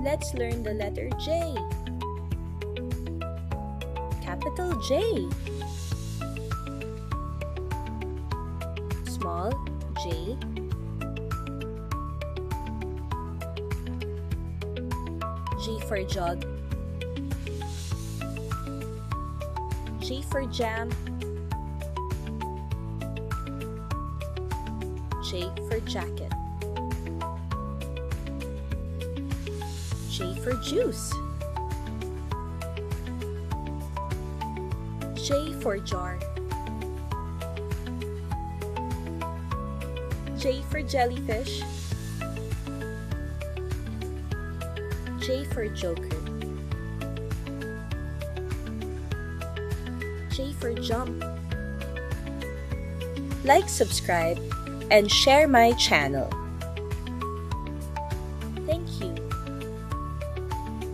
Let's learn the letter J. Capital J. Small J. J for jug. J for jam. J for jacket. J for juice. J for jar. J for jellyfish. J for joker. J for jump. Like, subscribe, and share my channel. Thank you.